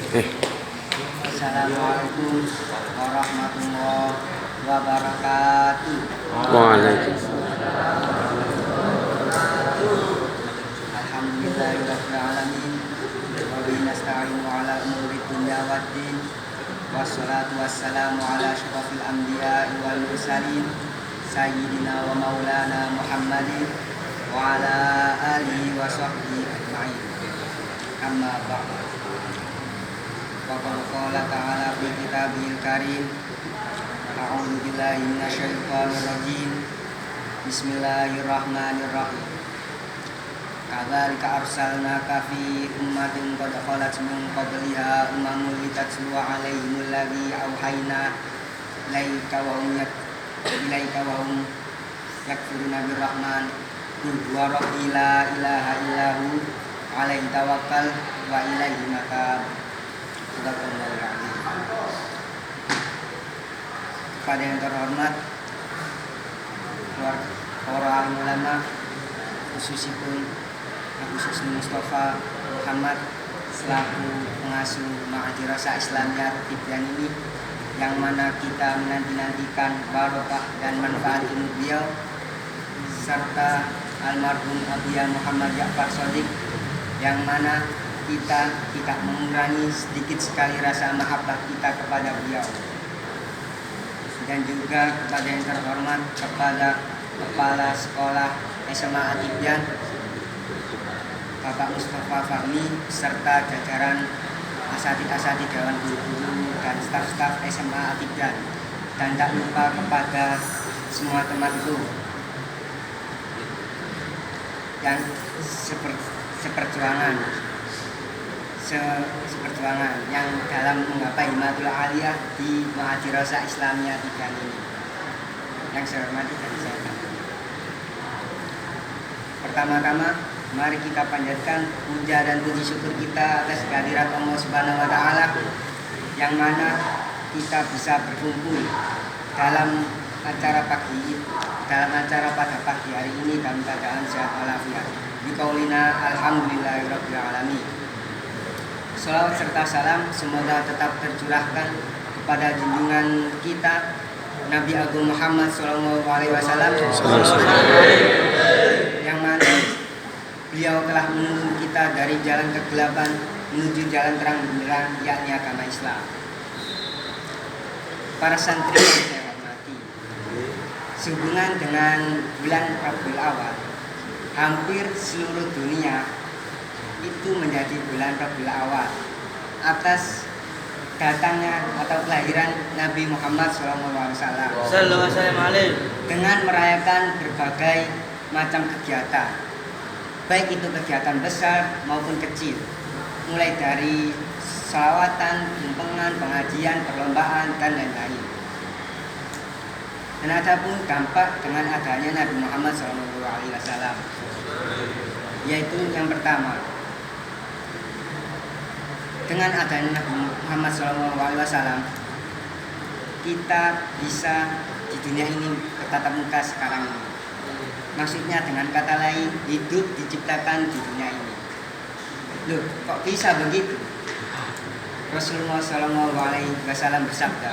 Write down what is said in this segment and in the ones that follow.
Assalamualaikum warahmatullahi wabarakatuh. Waalaikumsalam. Alhamdulillahirabbil alamin. Wa bihi nasta'inu ala umuri dunya waddin. Wassalatu wassalamu ala asyrafil anbiya'i wal mursalin sayyidina wa maulana Muhammadin wa ala alihi wa sahbihi ajma'in. Amma ba'du. Wa qala ta'ala fi kitabihil karim. A'udzu billahi minasyaitonir rajim. Bismillahirrahmanirrahim. Kadzalika arsalnaka fi ummatin qad khalat min qabliha umamun litatlu 'alaihimul ladzi auhayna ilaika wa hum yakfuruna birrahman. Qul huwa rabbi la ilaha illahu 'alaihi tawakkal wa ilaihi matab. Subhanallahul azim. Kepada yang terhormat para alim ulama, khususipun Abu Susni Mustafa Muhammad selaku pengasuh Madrasah Islamiyah Tibyan ini, yang mana kita menanti-nantikan barokah dan manfaat ilmu beliau, serta almarhum Abuya Muhammad Ja'far Shadiq, yang mana kita tidak mengurangi sedikit sekali rasa mahabbah kita kepada beliau. Dan juga kepada yang terhormat kepada Kepala Sekolah SMA Atibyan Bapak Mustafa Fahmi, serta jajaran asatid Dewan Guru-guru dan staf-staf SMA Atibyan, dan tak lupa kepada semua temanku yang seperjuangan yang dalam menggapai himatul aliyah di Madrasah Islamiyah Tibyan ini, yang saya hormati dan saya banggakan. Pertama-tama, mari kita panjatkan puja dan puji syukur kita atas kehadirat Allah Subhanahu wa taala, yang mana kita bisa berkumpul dalam acara pada pagi hari ini dalam keadaan sehat walafiat. Biqaulina alhamdulillahirabbil alamin. Salawat serta salam semoga tetap tercurahkan kepada junjungan kita Nabi Agung Muhammad sallallahu alaihi wasallam, yang mana beliau telah menuntun kita dari jalan kegelapan menuju jalan terang benderang, yakni agama Islam. Para santri yang saya hormati, sehubungan dengan bulan Rabiul Awal, hampir seluruh dunia itu menjadi bulan Rabiul Awal atas datangnya atau kelahiran Nabi Muhammad SAW, dengan merayakan berbagai macam kegiatan, baik itu kegiatan besar maupun kecil, mulai dari sholawatan, tumpengan, pengajian, perlombaan, dan lain-lain. Dan ada pun dampak dengan adanya Nabi Muhammad SAW, yaitu yang pertama, dengan adanya Nabi Muhammad SAW, kita bisa di dunia ini bertatap muka sekarang ini. Maksudnya dengan kata lain, hidup diciptakan di dunia ini. Loh, kok bisa begitu? Rasulullah SAW bersabda,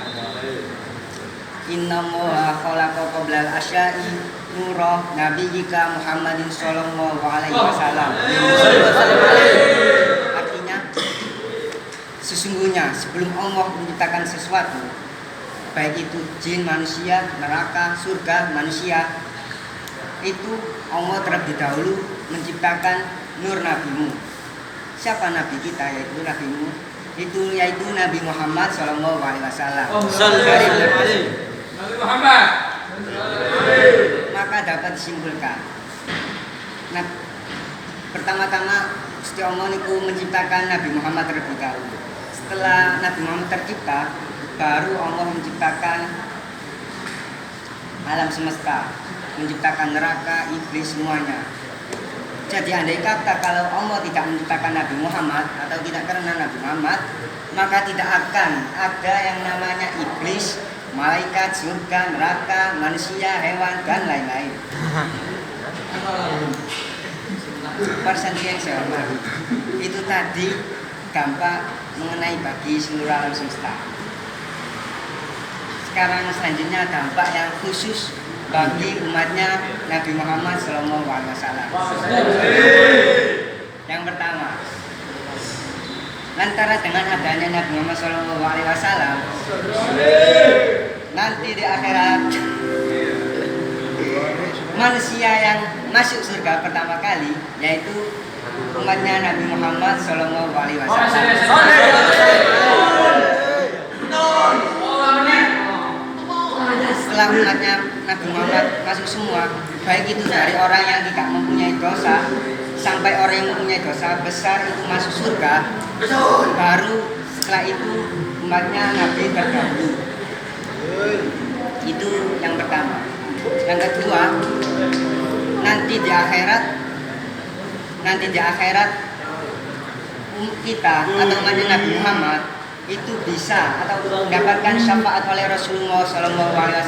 Innallaha khalaqa qoblal asya'i nurah nabiyyika Muhammadin sallallahu alaihi wasallam. Artinya, sesungguhnya sebelum Allah menciptakan sesuatu, baik itu jin, manusia, neraka, surga, manusia, itu Allah terlebih dahulu menciptakan nur nabimu. Siapa nabi kita? Yaitu nabimu, yaitu Nabi Muhammad sallallahu alaihi wasallam. Nabi Muhammad. Maka dapat disimpulkan, nah, pertama-tama Gusti Allah niku menciptakan Nabi Muhammad terlebih dahulu. Setelah Nabi Muhammad tercipta, baru Allah menciptakan alam semesta, menciptakan neraka, iblis, semuanya. Jadi andai kata kalau Allah tidak menciptakan Nabi Muhammad atau tidak karena Nabi Muhammad, maka tidak akan ada yang namanya iblis, malaikat, surga, neraka, manusia, hewan, dan lain-lain. Persen yang saya hormati, itu tadi dampak mengenai bagi seluruh alam semesta. Sekarang selanjutnya dampak yang khusus bagi umatnya Nabi Muhammad SAW. Yang pertama, lantaran dengan adanya Nabi Muhammad SAW, nanti di akhirat manusia yang masuk surga pertama kali yaitu umatnya Nabi Muhammad SAW. Setelah umatnya Nabi Muhammad masuk semua, baik itu dari orang yang tidak mempunyai dosa sampai orang yang mempunyai dosa besar itu masuk surga, baru setelah itu umatnya Nabi terdahulu. Itu yang pertama. Yang kedua, nanti di akhirat kita atau umatnya Nabi Muhammad itu bisa atau mendapatkan syafaat oleh Rasulullah SAW.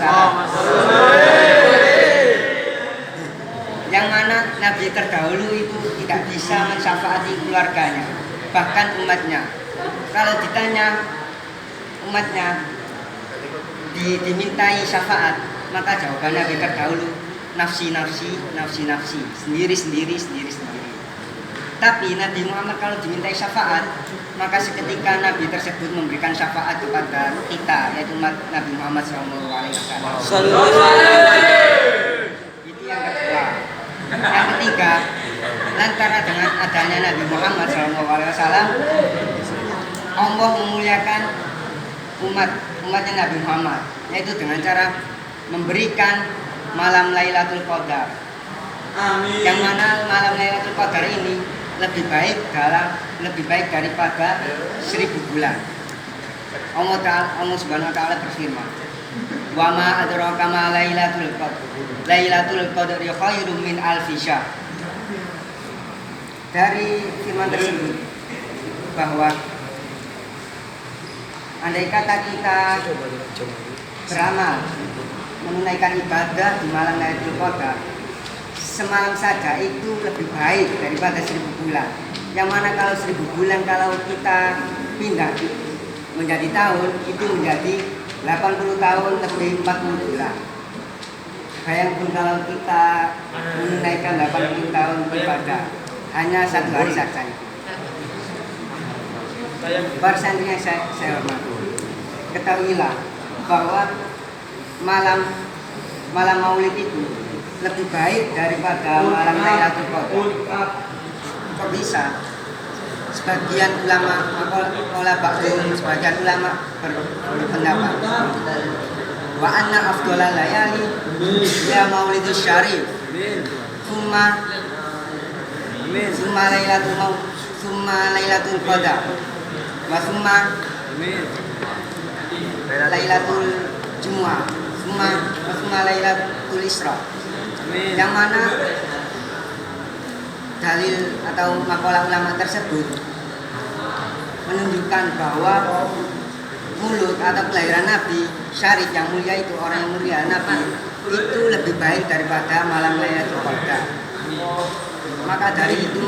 Yang mana Nabi terdahulu itu tidak bisa mensyafaati keluarganya, bahkan umatnya. Kalau ditanya umatnya dimintai syafaat, maka jawaban Nabi terdahulu nafsi, sendiri. Tapi Nabi Muhammad kalau dimintai syafaat, maka seketika Nabi tersebut memberikan syafaat kepada kita, yaitu umat Nabi Muhammad SAW. Itu yang kedua. Yang ketiga, lantaran dengan adanya Nabi Muhammad SAW, Allah memuliakan umatnya Nabi Muhammad, yaitu dengan cara memberikan malam Lailatul Qadar. Amin. Yang mana malam Lailatul Qadar ini lebih baik daripada 1000 bulan. Allah Subhanahu wa taala berfirman, "Wa ma adraka ma Lailatul Qadar. Lailatul Qadri khairum min alfi syahr." Dari firman tersebut bahwa andai kata kita beramal menunaikan ibadah di malam Lailatul Qadar, semalam saja itu lebih baik daripada 1000 bulan. Yang mana kalau 1000 bulan kalau kita pindah menjadi tahun, itu menjadi 80 tahun lebih 40 bulan. Bayangkan kalau kita menunaikan 80 tahun ibadah hanya 1 hari saja itu. Para santri yang saya hormati, ketahuilah bahwa malam Maulid itu lebih baik daripada malam Lailatul Qadar. Kok bisa? Sebagian ulama sebagian ulama berpendapat wa anna afdhalal layali ya maulidus syarif summa lailatul qadar wa summa lailatul jumu'ah summa lailatul isra. Yang mana dalil atau makalah ulama tersebut menunjukkan bahwa mulut atau kelahiran Nabi syarif yang mulia itu, orang yang mulia Nabi itu lebih baik daripada malam Lailatul Qadar. Maka dari itu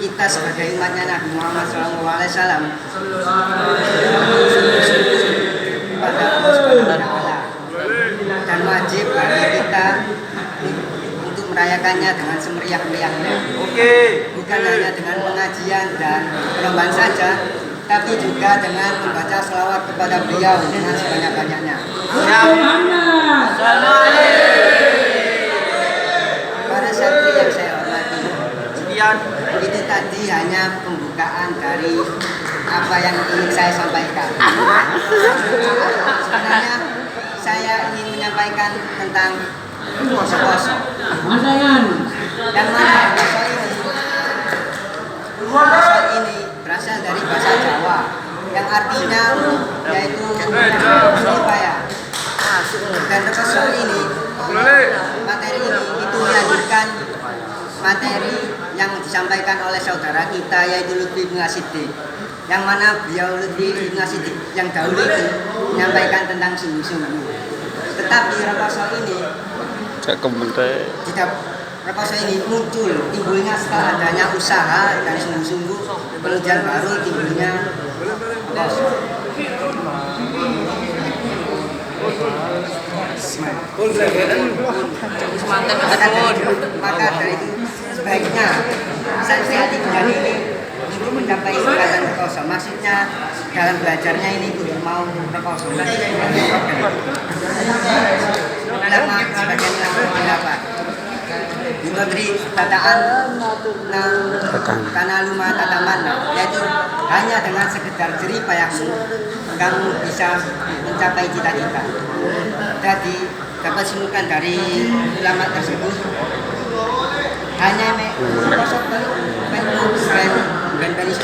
kita sebagai umatnya Nabi Muhammad SAW kepada Allah Subhanahu wa taala, dan wajib bagi kita untuk merayakannya dengan semeriah-meriahnya. Bukan hanya dengan pengajian dan perlombaan saja, tapi juga dengan membaca sholawat kepada beliau dengan sebanyak-banyaknya. Para santri yang saya hormati, itu tadi hanya pembukaan dari apa yang ingin saya sampaikan. Sebenarnya saya ingin menyampaikan tentang poso. Yang mana poso ini berasal dari bahasa Jawa yang artinya yaitu upaya. Dan poso ini, materi ini itu melanjutkan materi yang disampaikan oleh saudara kita yaitu Lutfi bin Siddiq, yang mana beliau Lutfi bin Siddiq yang dahulu itu menyampaikan tentang sungguh-sungguh. Tetapi Rekoso ini rekoso ini timbulnya setelah adanya usaha dan sungguh-sungguh, kemudian baru timbulnya rekoso. Maka dari itu sebaiknya saya tinggal ini untuk mencapai tingkatan rekoso. Maksudnya dalam belajarnya ini untuk mau rekoso. Ulama sebagian ulama berpendapat di negeri tataan tanaluma tatamana, yaitu hanya dengan sekedar jerih payahmu kamu bisa mencapai cita-cita. Jadi dapat simpulkan dari ulama tersebut hanya rekoso dan bani